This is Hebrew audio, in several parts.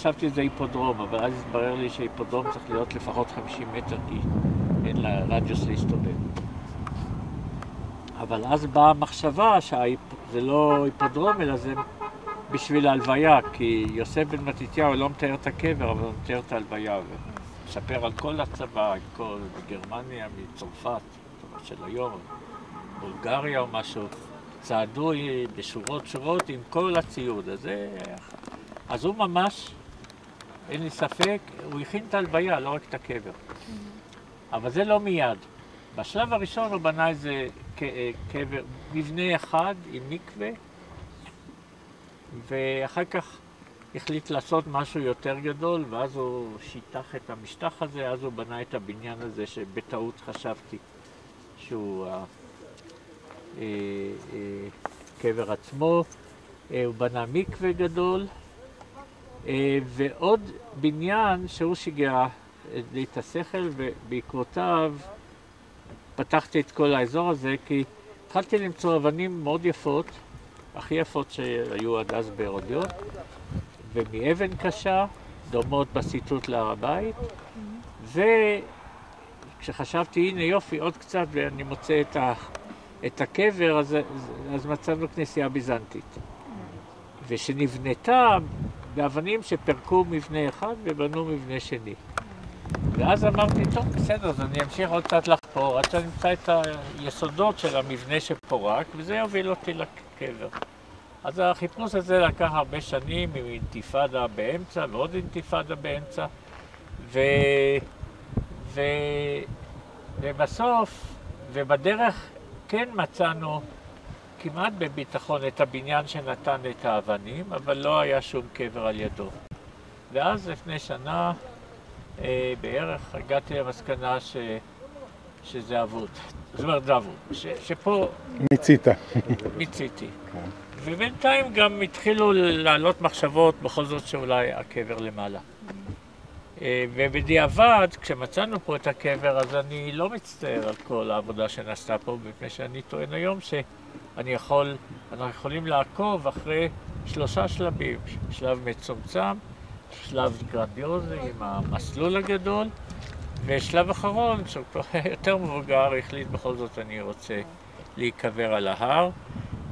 חשבתי שזה היפודרום, אבל אז התברר לי שהיפודרום צריך להיות לפחות 50 מטר, כי אין לה רדיוס להסתובב. אבל אז באה המחשבה שזה לא היפודרום, אלא זה בשביל ההלוויה, כי יוסף בן מתתיהו לא מתאר את הקבר, אבל הוא מתאר את ההלוויה, ומספר על כל הצבא, כל בגרמניה, מצרפת, של היום, בולגריה או משהו, צעדו בשורות עם כל הציוד. אז הוא ממש, אין לי ספק, הוא הכין את ההלוויה, לא רק את הקבר. אבל זה לא מיד. בשלב הראשון הוא בנה איזה קבר, מבנה אחד עם מקווה, ואחר כך החליט לעשות משהו יותר גדול, ואז הוא שיטח את המשטח הזה, אז הוא בנה את הבניין הזה שבטעות חשבתי שהוא הקבר עצמו. הוא בנה מקווה גדול, ועוד בניין שהוא שיגע לי את השכל, ובעקבותיו פתחתי את כל האזור הזה, כי התחלתי למצוא אבנים מאוד יפות, הכי יפות שהיו עד אז בהרודיון, ומאבן קשה, דומות בסיטוט להר הבית, וכשחשבתי, הנה יופי, עוד קצת, ואני מוצא את הקבר, אז מצאנו כנסייה ביזנטית, ושנבנתה באבנים שפרקו מבנה אחד ובנו מבנה שני. ואז אמרתי, טוב, בסדר, אז אני אמשיך עוד קצת לחפור, עד שאני אמצא את היסודות של המבנה שפורק, וזה יוביל אותי לקבר. אז החיפוש הזה לקח הרבה שנים, עם אינתיפאדה באמצע, ועוד אינתיפאדה באמצע, ובסוף, ובדרך כן מצאנו כמעט בביטחון את הבניין שנתן את האבנים, אבל לא היה שום קבר על ידו. ואז לפני שנה, בערך הגעתי למסקנה שזה אבוד. זאת אומרת, זה אבוד. שפה... מיציתי. ובינתיים גם התחילו לעלות מחשבות בכל זאת שאולי הקבר למעלה. ובדיעבד, כשמצאנו פה את הקבר, אז אני לא מצטער על כל העבודה שנעשתה פה, מפני שאני טוען היום אנחנו יכולים לעקוב אחרי 3 שלבים. שלב מצומצם, שלב גרנדיוזי עם המסלול הגדול, ושלב אחרון, שהוא כבר יותר מבוגר, החליט בכל זאת אני רוצה להיקבר על ההר,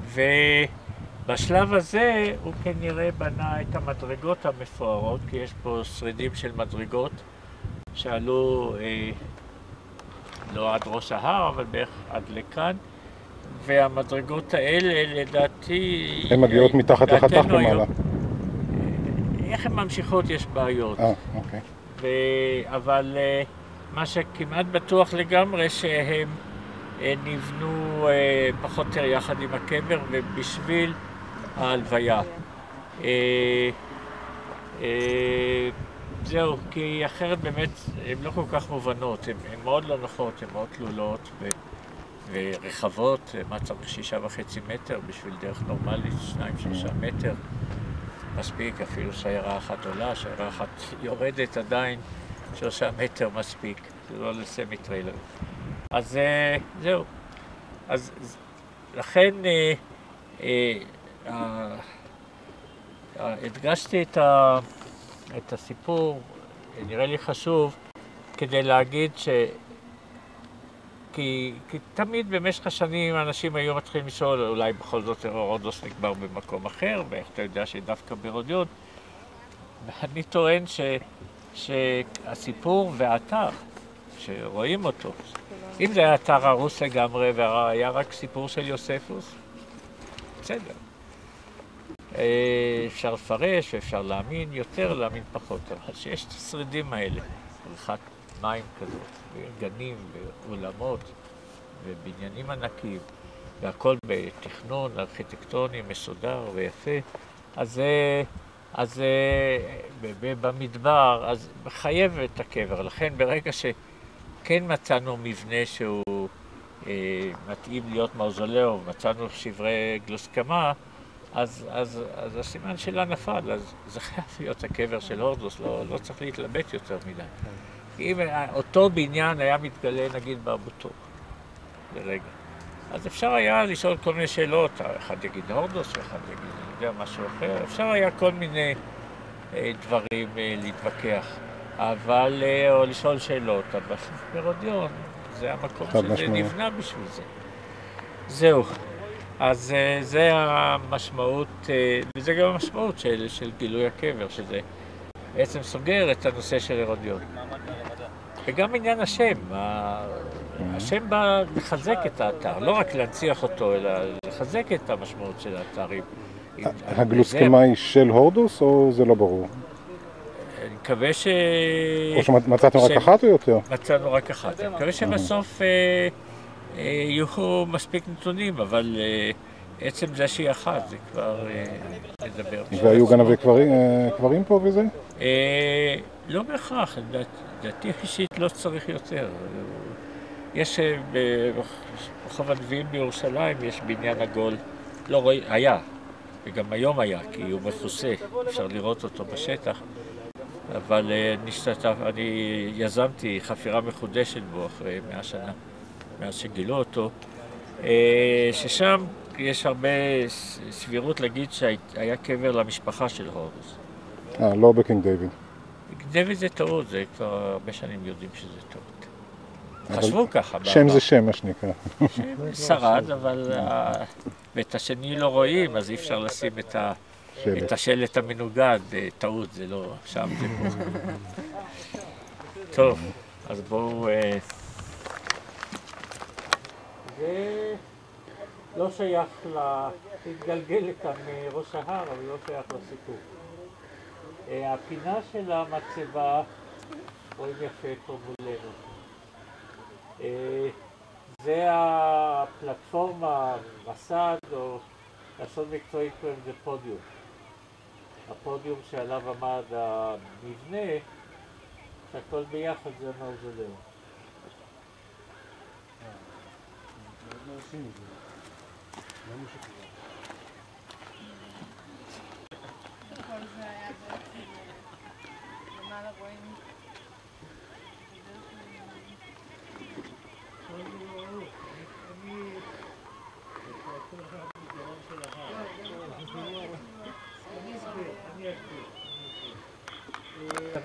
ובשלב הזה הוא כנראה בנה את המדרגות המפוארות, כי יש פה שרידים של מדרגות שעלו לא עד ראש ההר, אבל בערך עד לכאן, והמדרגות האלה לדעתי... הן מגיעות מתחת לחתך למעלה. איך הן ממשיכות יש בעיות. אוקיי. אבל מה שכמעט בטוח לגמרי שהם נבנו פחות או יותר יחד עם הקבר ובשביל ההלוויה. זהו, כי אחרת באמת הן לא כל כך מובנות, הן מאוד לא נוחות, הן מאוד תלולות ורחבות, מה צריך 6.5 מטר בשביל דרך נורמלית 2-3 מטר. מספיק, אפילו שיירה אחת עולה, שיירה אחת יורדת עדיין 3 מטר מספיק, זה לא לסמי טריילר. אז זהו. אז לכן הדגשתי את הסיפור, נראה לי חשוב, כדי להגיד כי תמיד במשך השנים אנשים היו מתחילים לשאול, אולי בכל זאת רודוס נקבר במקום אחר, ואיך אתה יודע שדווקא בהרודיון. ואני טוען שהסיפור והאתר, שרואים אותו, אם זה היה אתר הרוס לגמרי והיה רק סיפור של יוספוס, בסדר. אפשר לפרש ואפשר להאמין יותר, להאמין פחות, אבל שיש את השרידים האלה, בריכת מים כזאת, וגנים ואולמות ובניינים ענקים, והכל בתכנון ארכיטקטוני מסודר ויפה, אז במדבר, אז מחייב את הקבר. לכן ברגע שכן מצאנו מבנה שהוא מתאים להיות מאוזולאום, מצאנו שברי גלוסקמה, אז הסימן שלה נפל, אז זה חייב להיות הקבר של הורדוס, לא צריך להתלבט יותר מדי. אם אותו בניין היה מתגלה נגיד באבו-תור לרגע, אז אפשר היה לשאול כל מיני שאלות, אחד יגיד הורדוס, אחד יגיד, אני יודע, משהו אחר, אפשר היה כל מיני דברים להתווכח, אבל, או לשאול שאלות, אבל הרודיון זה המקום שזה נבנה בשביל זה. זהו. אז זה המשמעות, וזה גם המשמעות של גילוי הקבר, שזה בעצם סוגר את הנושא של הרודיון. וגם עניין השם, השם בא לחזק את האתר, לא רק להנציח אותו, אלא לחזק את המשמעות של האתרים. הגלוסקמה היא של הורדוס או זה לא ברור? אני מקווה או שמצאתם רק אחת או יותר? מצאנו רק אחת. אני מקווה שבסוף יהיו מספיק נתונים, אבל עצם זה שהיא אחת, זה כבר מדבר. והיו גנבי קברים פה וזה? לא בהכרח, לדעתי אישית לא צריך יותר. יש ברחוב הנביאים בירושלים, יש בניין עגול, לא רואים, היה, וגם היום היה, כי הוא מכוסה, אפשר לראות אותו בשטח. אבל אני יזמתי חפירה מחודשת בו אחרי 100 שנה, מאז שגילו אותו, ששם יש הרבה סבירות להגיד שהיה קבר למשפחה של הורדוס. לא בקינג דיוויד. קינג דיוויד זה טעות, זה כבר הרבה שנים יודעים שזה טעות. חשבו ככה. שם זה שם, מה שנקרא. שם שרד, אבל ואת השני לא רואים, אז אי אפשר לשים את השלט המנוגד, טעות, זה לא שם, זה פה. טוב, אז בואו... זה לא שייך להתגלגל לכאן מראש ההר, אבל לא שייך לסיפור. הפינה של המצבה, רואים יפה פה מולנו. זה הפלטפורמה, מסד, או לעשות מקצועית קוראים זה פודיום. הפודיום שעליו עמד המבנה, שהכל ביחד זה המאוזוליאום.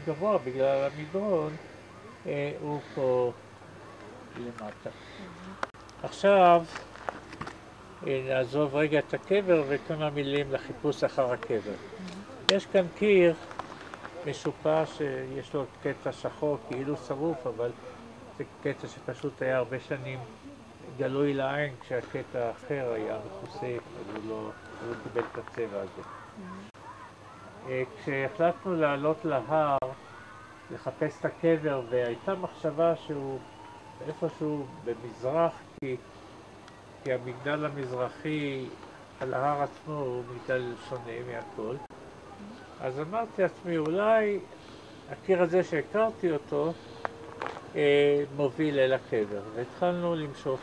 גבוה בגלל המדרון, הוא פה למטה. עכשיו נעזוב רגע את הקבר וכמה מילים לחיפוש אחר הקבר. יש כאן קיר משופע שיש לו קטע שחור כאילו שרוף, אבל זה קטע שפשוט היה הרבה שנים גלוי לעין כשהקטע האחר היה מכוסה, אז הוא לא קיבל את הצבע הזה. כשהחלטנו לעלות להר, לחפש את הקבר, והייתה מחשבה שהוא איפשהו במזרח, כי המגדל המזרחי על ההר עצמו הוא מגדל שונה מהכל. אז אמרתי לעצמי, אולי הקיר הזה שהכרתי אותו מוביל אל הקבר. והתחלנו למשוך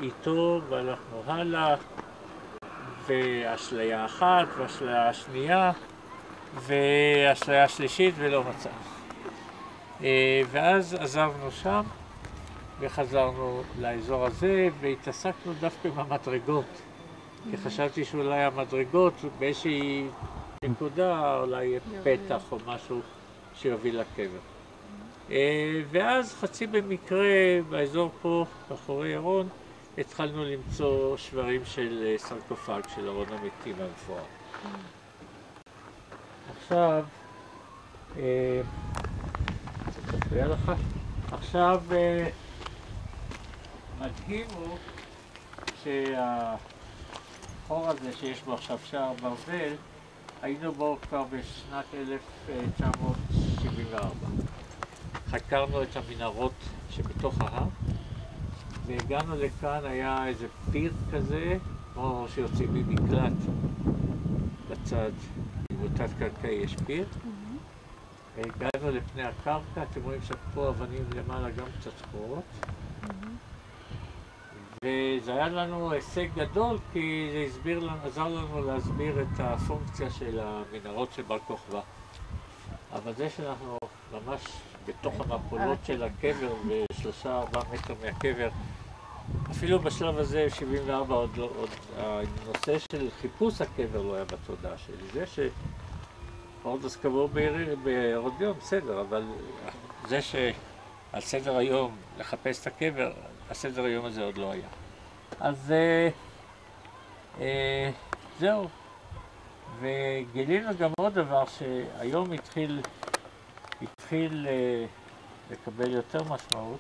איתו והלכנו הלאה, ואשליה אחת ואשליה שנייה ואשליה שלישית ולא מצאנו. ואז עזבנו שם וחזרנו לאזור הזה והתעסקנו דווקא עם המדרגות, כי חשבתי שאולי המדרגות באיזושהי נקודה אולי יהיה פתח או משהו שיוביל לקבר. ואז חצי במקרה באזור פה, מאחורי ירון, התחלנו למצוא שברים של סרקופג של ארון המתים המפואר. עכשיו מדהים הוא שהחור הזה שיש בו עכשיו שער ברזל, היינו בו כבר בשנת 1974. חקרנו את המנהרות שבתוך ההר, והגענו לכאן, היה איזה פיר כזה, כמו שיוצאים ממקלט בצד, בבוטת קרקעי יש פיר. והגענו לפני הקרקע, אתם רואים שפה אבנים למעלה גם קצת שחורות. וזה היה לנו הישג גדול, כי זה עזר לנו להסביר את הפונקציה של המנהרות של בר כוכבא. אבל זה שאנחנו ממש בתוך המפולות של הקבר, ב3-4 מטר מהקבר, אפילו בשלב הזה, 74, עוד הנושא של חיפוש הקבר לא היה בתודעה שלי. זה הורדוס קבור בהרודיון, בסדר, אבל זה שעל סדר היום לחפש את הקבר, הסדר היום הזה עוד לא היה. אז זהו. וגילינו גם עוד דבר שהיום התחיל לקבל יותר משמעות.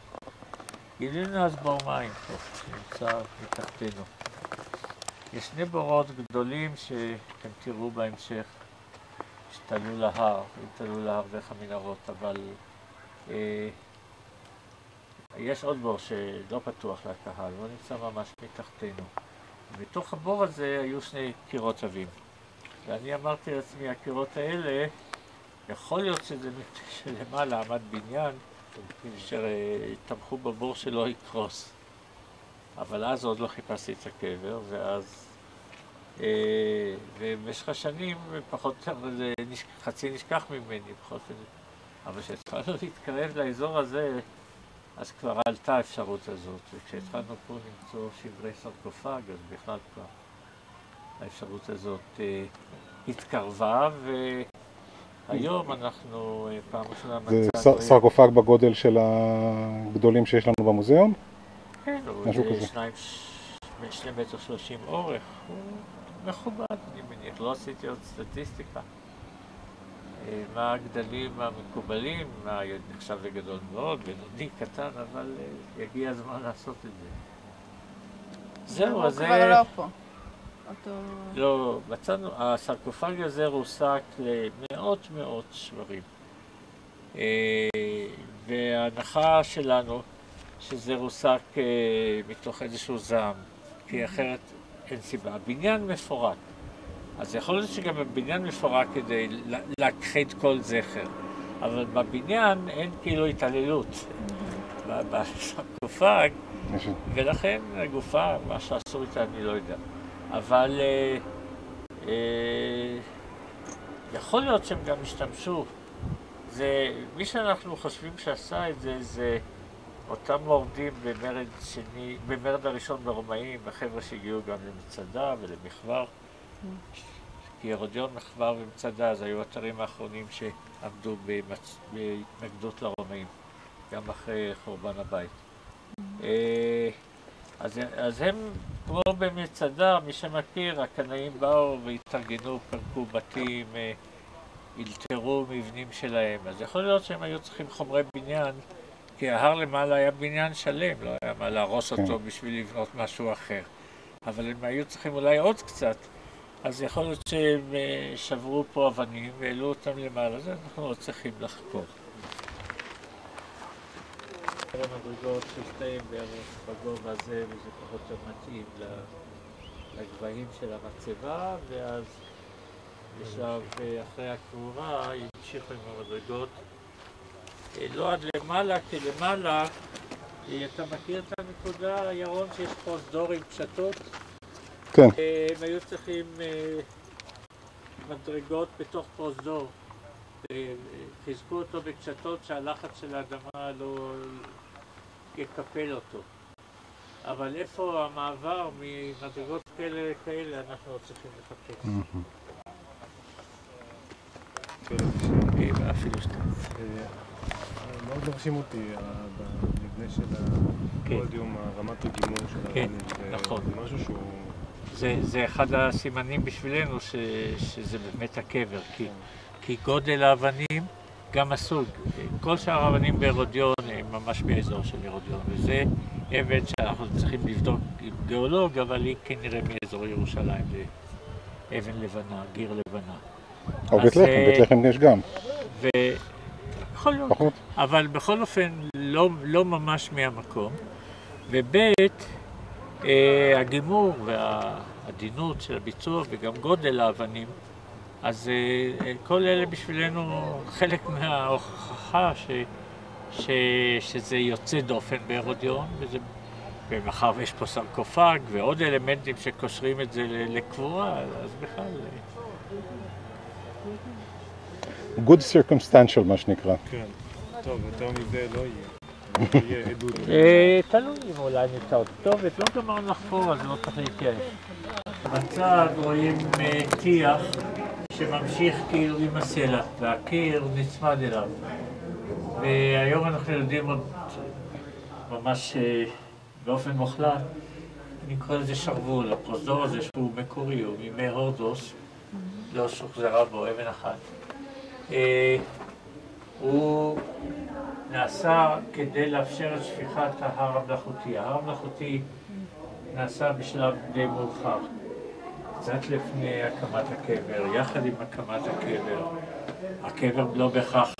גילינו אז בור מים פה, שנמצא מתחתנו. יש שני בורות גדולים שאתם תראו בהמשך, שתלו להר, תלו להר דרך המנהרות, אבל יש עוד בור שלא פתוח לקהל, הוא נמצא ממש מתחתנו. בתוך הבור הזה היו שני קירות עבים. ואני אמרתי לעצמי, הקירות האלה, יכול להיות שזה שלמעלה עמד בניין, שתמכו בבור שלא יקרוס. אבל אז עוד לא חיפשתי את הקבר, ואז ובמשך השנים פחות או יותר חצי נשכח ממני, פחות או יותר. אבל כשהתחלנו להתקרב לאזור הזה, אז כבר עלתה האפשרות הזאת, וכשהתחלנו פה למצוא שברי סרקופג, אז בכלל כבר האפשרות הזאת התקרבה, והיום אנחנו פעם ראשונה זה סרקופג בגודל של הגדולים שיש לנו במוזיאום? כן, הוא 2.30 מטר אורך, הוא מכובד, אני מניח, לא עשיתי עוד סטטיסטיקה. מה הגדלים המקובלים, מה נחשב לגדול מאוד, בינוני, קטן, אבל יגיע הזמן לעשות את זה. זהו, אז הוא כבר לא פה. לא, מצאנו, הסרקופג הזה רוסק למאות שברים. וההנחה שלנו שזה רוסק מתוך איזשהו זעם, כי אחרת אין סיבה. הבניין מפורק. אז יכול להיות שגם הבניין מפורק כדי להכחיד כל זכר. אבל בבניין אין כאילו התעללות. בסרקופג, ולכן הגופה, מה שעשו איתה אני לא יודע. אבל יכול להיות שהם גם השתמשו. מי שאנחנו חושבים שעשה את זה, זה אותם מורדים במרד הראשון ברומאים, החבר'ה שהגיעו גם למצדה ולמחבר. כי הרודיון, מחבר ומצדה, אז היו אתרים האחרונים שעמדו בהתנגדות לרומאים, גם אחרי חורבן הבית. אז הם, כמו במצדה, מי שמכיר, הקנאים באו והתארגנו, פרקו בתים, אלתרו מבנים שלהם. אז יכול להיות שהם היו צריכים חומרי בניין, כי ההר למעלה היה בניין שלם, לא היה מה להרוס אותו בשביל לבנות משהו אחר. אבל הם היו צריכים אולי עוד קצת, אז יכול להיות שהם שברו פה אבנים והעלו אותם למעלה, אז אנחנו לא צריכים לחקור. המדרגות ששתיים בערך בגובה הזה, וזה פחות או מתאים לגבהים של המצבה, ואז בשלב אחרי הקבורה המשיכו עם המדרגות לא עד למעלה, כי למעלה אתה מכיר את הנקודה, ירון, שיש פרוזדור עם פשטות? כן. הם היו צריכים מדרגות בתוך פרוזדור. חיזקו אותו בקשתות שהלחץ של האדמה לא יקפל אותו. אבל איפה המעבר ממדרגות כאלה אנחנו צריכים לחפש. אפילו שתיים. מאוד מרשים אותי במבנה של הפודיום, הרמת הגימור של הרבנים. נכון. זה משהו שהוא... זה אחד הסימנים בשבילנו שזה באמת הקבר, כי גודל האבנים גם הסוג. כל שאר האבנים בהרודיון הם ממש באזור של הרודיון, וזה אבן שאנחנו צריכים לבדוק עם גיאולוג, אבל היא כנראה מאזור ירושלים, זה אבן לבנה, גיר לבנה. או בית לחם, בית לחם יש גם. יכול להיות, אבל בכל אופן לא ממש מהמקום. ובית, הגימור והעדינות של הביצוע וגם גודל האבנים, אז כל אלה בשבילנו חלק מההוכחה שזה יוצא דופן בהרודיון, ומאחר ויש פה סרקופג ועוד אלמנטים שקושרים את זה לקבורה, אז בכלל... Good circumstantial, מה שנקרא. כן. טוב, יותר מזה לא יהיה. יהיה עדות. תלוי אם אולי נמצא עוד כתובת, לא גמרנו לחפור, אז לא צריך להתייאש. בצד רואים טיח שממשיך כאילו עם הסלע, והקיר נצמד אליו. והיום אנחנו יודעים עוד ממש באופן מוחלט, אני קורא לזה שרוול, הפרוזדור הזה שהוא מקורי, הוא מימי הורדוס, לא שוחזרה בו אבן אחת. הוא נעשה כדי לאפשר את שפיכת ההר המלאכותי. ההר המלאכותי נעשה בשלב די מאוחר, קצת לפני הקמת הקבר, יחד עם הקמת הקבר. הקבר לא בהכרח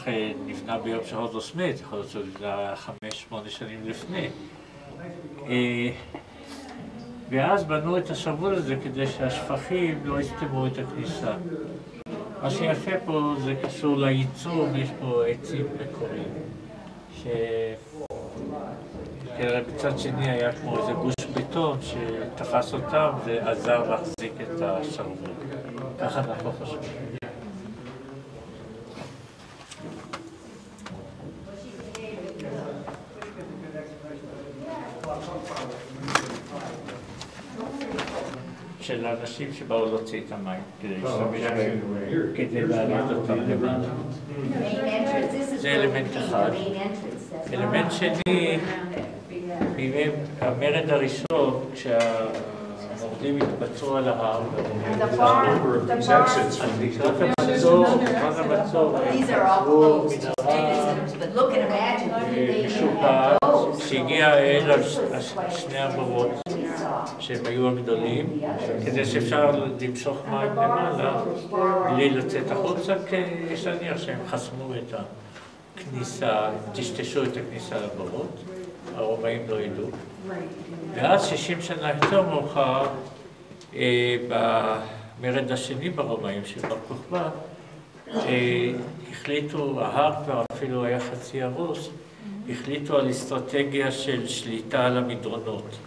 נבנה ביום שהורדוס מת, יכול להיות שזה נבנה 5-8 שנים לפני. ואז בנו את השרוול הזה כדי שהשפכים לא יסתמו את הכניסה. מה שיפה פה זה קשור לייצור, יש פה עצים מקוריים. בצד שני היה כמו איזה גוש בטון שתפס אותם ועזר להחזיק את השרוול. ככה אנחנו חושבים. של האנשים שבאו להוציא את המים כדי להעלות אותם למעלה. זה אלמנט אחד. אלמנט שני, בימי המרד הראשון, כשהמורדים התבצעו על ההר, אז לקראת המצור, עברו מנהרה משופעת שהגיעה אל שני הבורות שהם היו הגדולים, כדי שאפשר למשוך מים למעלה בלי לצאת החוצה, כי יש להניח שהם חסמו את הכניסה, טשטשו את הכניסה לבורות, הרומאים לא ידעו. ואז 60 שנה יותר מאוחר, במרד השני ברומאים של בר כוכבא, החליטו, ההר כבר אפילו היה חצי הרוס, החליטו על אסטרטגיה של שליטה על המדרונות.